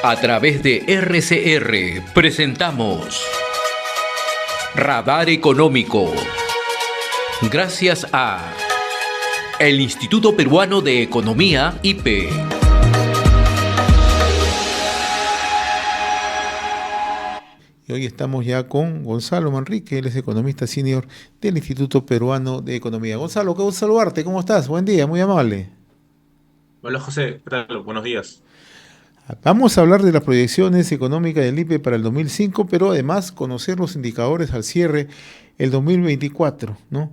A través de RCR presentamos Radar Económico. Gracias a el Instituto Peruano de Economía, IPE. Y hoy estamos ya con Gonzalo Manrique, él es economista senior del Instituto Peruano de Economía. Gonzalo, qué gusto saludarte, ¿cómo estás? Buen día, muy amable. Hola José, ¿qué tal? Buenos días. Vamos a hablar de las proyecciones económicas del IPE para el 2005, pero además conocer los indicadores al cierre el 2024, ¿no?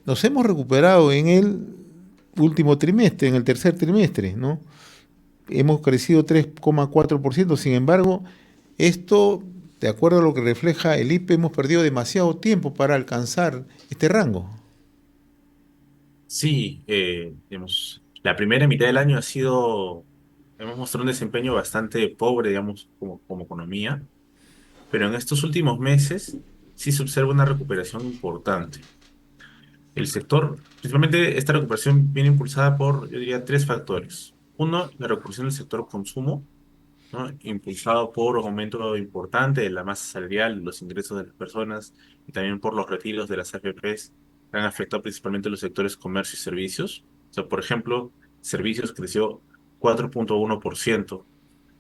Nos hemos recuperado en el último trimestre, en el tercer trimestre, ¿no? Hemos crecido 3,4%. Sin embargo, esto, de acuerdo a lo que refleja el IPE, hemos perdido demasiado tiempo para alcanzar este rango. Sí, digamos, la primera mitad del año hemos mostrado un desempeño bastante pobre, digamos, como economía, pero en estos últimos meses sí se observa una recuperación importante. El sector, principalmente esta recuperación viene impulsada por, yo diría, tres factores. Uno, la recuperación del sector consumo, ¿no? Impulsado por un aumento importante de la masa salarial, los ingresos de las personas y también por los retiros de las AFPs que han afectado principalmente los sectores comercio y servicios. O sea, por ejemplo, servicios creció 4,1%,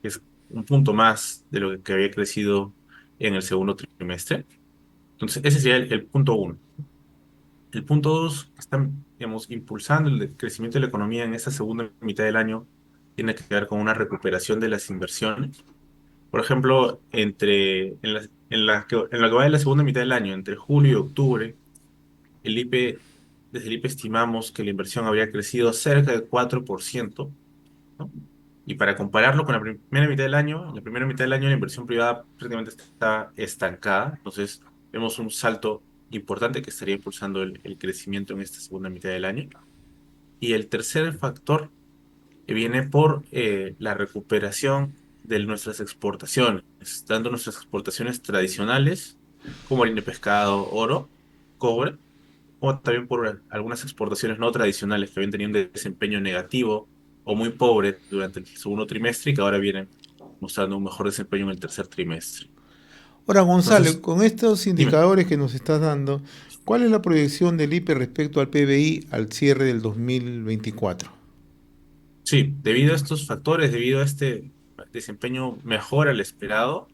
que es un punto más de lo que había crecido en el segundo trimestre. Entonces, ese sería el punto uno. El punto dos, que están, digamos, impulsando el crecimiento de la economía en esta segunda mitad del año, tiene que ver con una recuperación de las inversiones. Por ejemplo, en la que va de la segunda mitad del año, entre julio y octubre, desde el IPE estimamos que la inversión habría crecido cerca de 4%, ¿no? Y para compararlo con la primera mitad del año, en la primera mitad del año la inversión privada prácticamente está estancada. Entonces, vemos un salto importante que estaría impulsando el crecimiento en esta segunda mitad del año. Y el tercer factor que viene por la recuperación de nuestras exportaciones, tanto nuestras exportaciones tradicionales, como harina de pescado, oro, cobre, como también por algunas exportaciones no tradicionales que habían tenido un desempeño negativo o muy pobre durante el segundo trimestre y que ahora vienen mostrando un mejor desempeño en el tercer trimestre. Ahora, Gonzalo, Entonces, con estos dime. indicadores que nos estás dando, ¿cuál es la proyección del IPE respecto al PBI al cierre del 2024? Sí, debido a estos factores, debido a este desempeño mejor al esperado,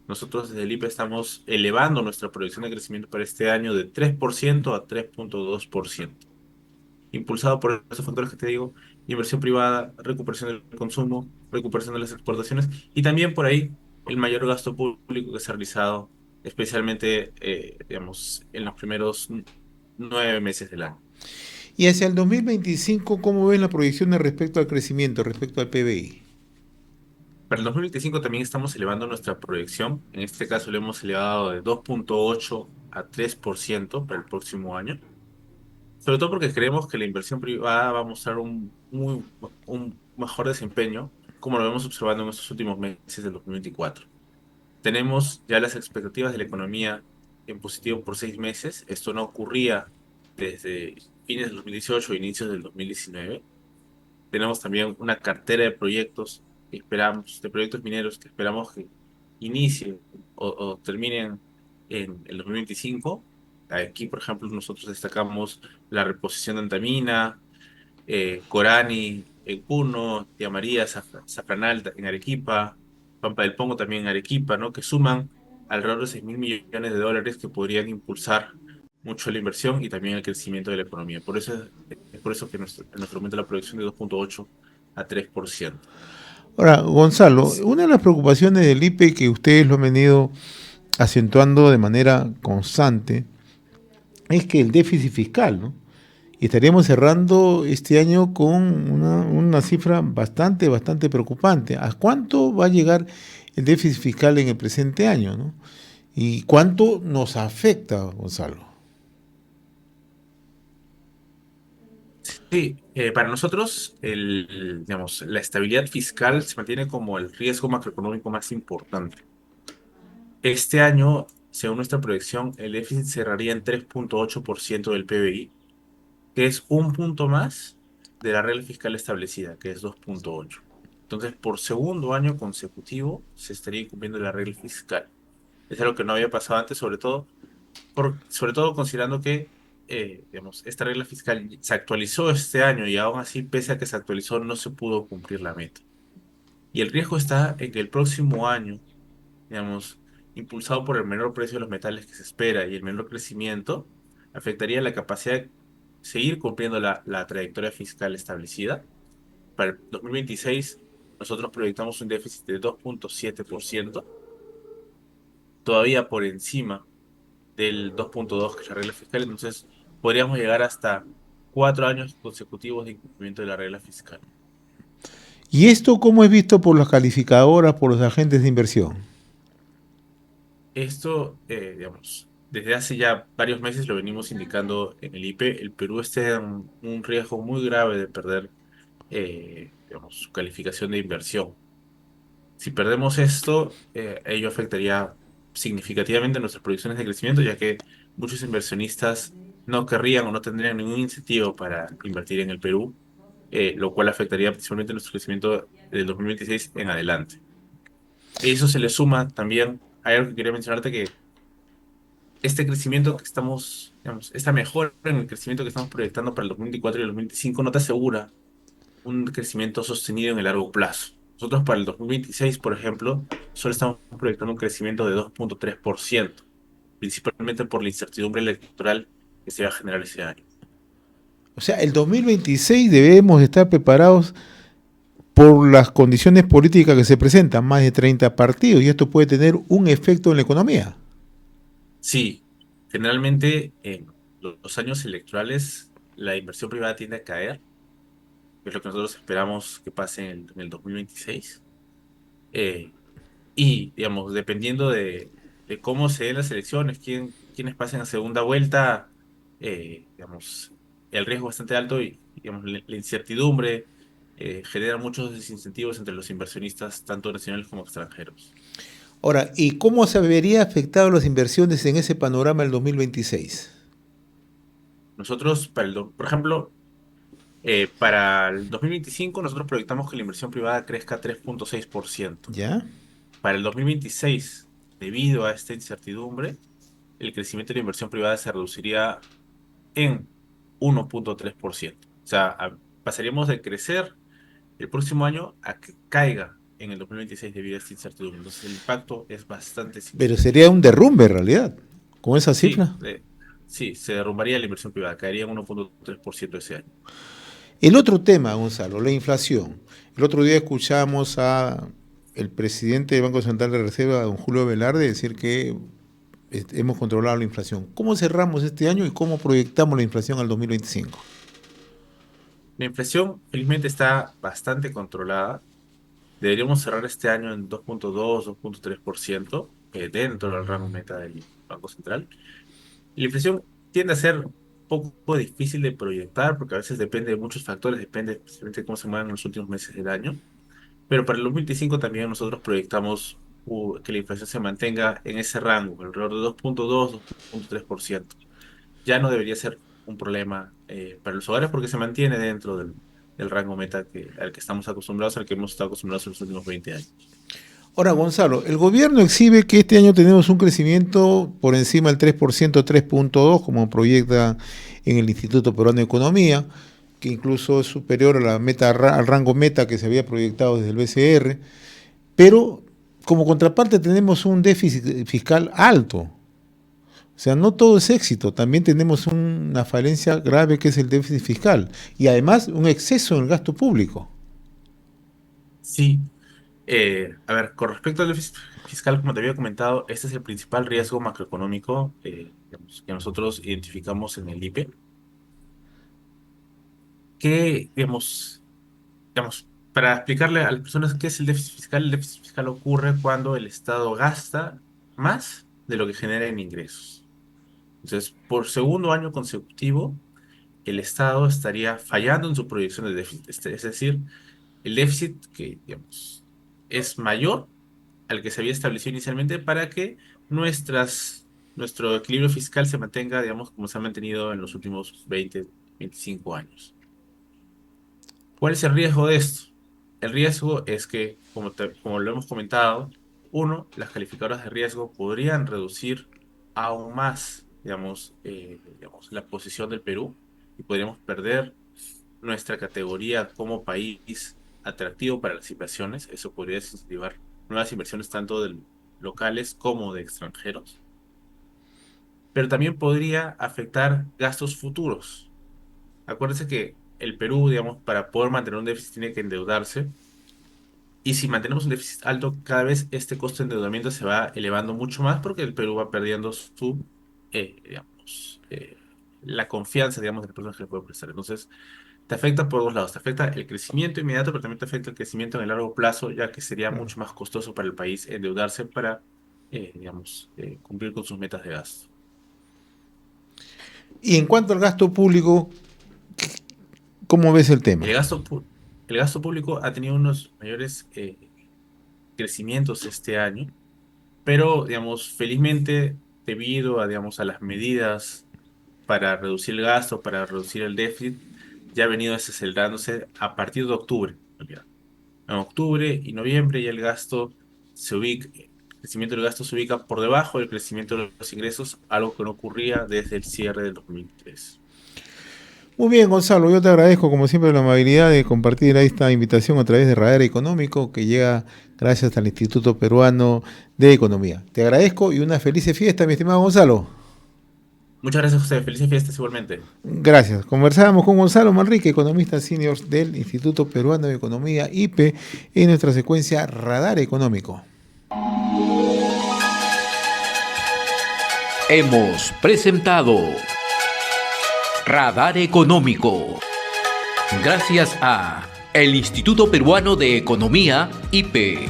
nosotros desde el IPE estamos elevando nuestra proyección de crecimiento para este año de 3% a 3,2%, impulsado por esos factores que te digo: inversión privada, recuperación del consumo, recuperación de las exportaciones y también por ahí el mayor gasto público que se ha realizado, especialmente, digamos, en los primeros 9 meses del año. Y hacia el 2025, ¿cómo ven las proyecciones respecto al crecimiento, respecto al PBI? Para el 2025 también estamos elevando nuestra proyección. En este caso lo hemos elevado de 2,8 a 3% para el próximo año. Sobre todo porque creemos que la inversión privada va a mostrar un mejor desempeño, como lo vemos observando en estos últimos meses del 2024. Tenemos ya las expectativas de la economía en positivo por 6 meses. Esto no ocurría desde fines del 2018 e inicios del 2019. Tenemos también una cartera de proyectos que esperamos, de proyectos mineros que esperamos que inicien o terminen en el 2025. Aquí, por ejemplo, nosotros destacamos la reposición de Antamina, Corani en Puno, Tía María, Zafranal en Arequipa, Pampa del Pongo también en Arequipa, ¿no? Que suman alrededor de 6.000 millones de dólares que podrían impulsar mucho la inversión y también el crecimiento de la economía. Es por eso que nuestro aumenta la producción de 2,8 a 3%. Ahora, Gonzalo, una de las preocupaciones del IPE que ustedes lo han venido acentuando de manera constante es que el déficit fiscal, ¿no? Y estaríamos cerrando este año con una cifra bastante preocupante. ¿A cuánto va a llegar el déficit fiscal en el presente año, ¿no? ¿Y cuánto nos afecta, Gonzalo? Sí, para nosotros digamos, la estabilidad fiscal se mantiene como el riesgo macroeconómico más importante. Este año, según nuestra proyección, el déficit cerraría en 3,8% del PBI, que es un punto más de la regla fiscal establecida, que es 2,8. Entonces, por segundo año consecutivo se estaría incumpliendo la regla fiscal. Es algo que no había pasado antes, sobre todo considerando que digamos, esta regla fiscal se actualizó este año y aún así, pese a que se actualizó, no se pudo cumplir la meta. Y el riesgo está en que el próximo año, digamos, impulsado por el menor precio de los metales que se espera y el menor crecimiento, afectaría la capacidad de seguir cumpliendo la trayectoria fiscal establecida. Para el 2026 nosotros proyectamos un déficit de 2,7%, todavía por encima del 2,2 que es la regla fiscal, entonces podríamos llegar hasta 4 años consecutivos de incumplimiento de la regla fiscal. ¿Y esto cómo es visto por las calificadoras, por los agentes de inversión? Esto, digamos, desde hace ya varios meses lo venimos indicando en el IP, el Perú está en un riesgo muy grave de perder, digamos, su calificación de inversión. Si perdemos esto, ello afectaría significativamente nuestras proyecciones de crecimiento, ya que muchos inversionistas no querrían o no tendrían ningún incentivo para invertir en el Perú, lo cual afectaría principalmente nuestro crecimiento del 2026 en adelante. Eso se le suma también, hay algo que quería mencionarte, que este crecimiento que estamos, digamos, esta mejora en el crecimiento que estamos proyectando para el 2024 y el 2025 no te asegura un crecimiento sostenido en el largo plazo. Nosotros para el 2026, por ejemplo, solo estamos proyectando un crecimiento de 2,3%, principalmente por la incertidumbre electoral que se va a generar ese año. O sea, el 2026 debemos estar preparados por las condiciones políticas que se presentan, más de 30 partidos, y esto puede tener un efecto en la economía. Sí, generalmente en los años electorales la inversión privada tiende a caer, que es lo que nosotros esperamos que pase en el 2026. Eh, y, digamos, dependiendo de cómo se den las elecciones, quiénes pasen a segunda vuelta, digamos, el riesgo es bastante alto y, digamos, la incertidumbre genera muchos desincentivos entre los inversionistas, tanto nacionales como extranjeros. Ahora, ¿y cómo se vería afectado las inversiones en ese panorama del 2026? Nosotros, por ejemplo, para el 2025 nosotros proyectamos que la inversión privada crezca 3,6%. ¿Ya? Para el 2026, debido a esta incertidumbre, el crecimiento de la inversión privada se reduciría en 1,3%. O sea, pasaríamos de crecer el próximo año a que caiga en el 2026 debido a esta incertidumbre. Entonces, el impacto es bastante Pero sería significativo. un derrumbe en realidad, con esa Sí, cifra. sí, se derrumbaría la inversión privada, caería en 1,3% ese año. El otro tema, Gonzalo, la inflación. El otro día escuchamos a el presidente del Banco Central de Reserva, don Julio Velarde, decir que hemos controlado la inflación. ¿Cómo cerramos este año y cómo proyectamos la inflación al 2025? La inflación, felizmente, está bastante controlada. Deberíamos cerrar este año en 2,2-2,3%, dentro del rango meta del Banco Central. Y la inflación tiende a ser un poco difícil de proyectar porque a veces depende de muchos factores, depende especialmente de cómo se muevan en los últimos meses del año. Pero para el 2025 también nosotros proyectamos que la inflación se mantenga en ese rango, alrededor de 2,2-2,3%. Ya no debería ser un problema para los hogares porque se mantiene dentro del rango meta al que estamos acostumbrados, al que hemos estado acostumbrados en los últimos 20 años. Ahora, Gonzalo, el gobierno exhibe que este año tenemos un crecimiento por encima del 3%, 3,2, como proyecta en el Instituto Peruano de Economía, que incluso es superior a la meta, al rango meta que se había proyectado desde el BCR, pero como contraparte tenemos un déficit fiscal alto. O sea, no todo es éxito, también tenemos una falencia grave que es el déficit fiscal y además un exceso en el gasto público. Sí, a ver, con respecto al déficit fiscal, como te había comentado, este es el principal riesgo macroeconómico digamos, que nosotros identificamos en el IPE, que, digamos, para explicarle a las personas qué es el déficit fiscal ocurre cuando el Estado gasta más de lo que genera en ingresos. Entonces, por segundo año consecutivo, el Estado estaría fallando en su proyección de déficit, es decir, el déficit que, digamos, es mayor al que se había establecido inicialmente para que nuestro equilibrio fiscal se mantenga, digamos, como se ha mantenido en los últimos 20, 25 años. ¿Cuál es el riesgo de esto? El riesgo es que, como lo hemos comentado, uno, las calificadoras de riesgo podrían reducir aún más, digamos, la posición del Perú y podríamos perder nuestra categoría como país atractivo para las inversiones. Eso podría desincentivar nuevas inversiones tanto de locales como de extranjeros. Pero también podría afectar gastos futuros. Acuérdense que el Perú, digamos, para poder mantener un déficit tiene que endeudarse. Y si mantenemos un déficit alto, cada vez este costo de endeudamiento se va elevando mucho más porque el Perú va perdiendo la confianza, digamos, de las personas que le pueden prestar. Entonces, te afecta por dos lados. Te afecta el crecimiento inmediato, pero también te afecta el crecimiento en el largo plazo, ya que sería Claro. mucho más costoso para el país endeudarse para, cumplir con sus metas de gasto. Y en cuanto al gasto público, ¿cómo ves el El tema? gasto, pu- el gasto público ha tenido unos mayores crecimientos este año, pero, digamos, felizmente, debido a, digamos, a las medidas para reducir el gasto, para reducir el déficit, ya ha venido desacelerándose a partir de octubre, en realidad. En octubre y noviembre ya el crecimiento del gasto se ubica por debajo del crecimiento de los ingresos, algo que no ocurría desde el cierre del 2003. Muy bien, Gonzalo, yo te agradezco como siempre la amabilidad de compartir esta invitación a través de Radar Económico que llega gracias al Instituto Peruano de Economía. Te agradezco y una feliz fiesta, mi estimado Gonzalo. Muchas gracias, José. Felices fiestas igualmente. Gracias. Conversábamos con Gonzalo Manrique, economista senior del Instituto Peruano de Economía, IPE, en nuestra secuencia Radar Económico. Hemos presentado Radar Económico. Gracias a el Instituto Peruano de Economía, IPE.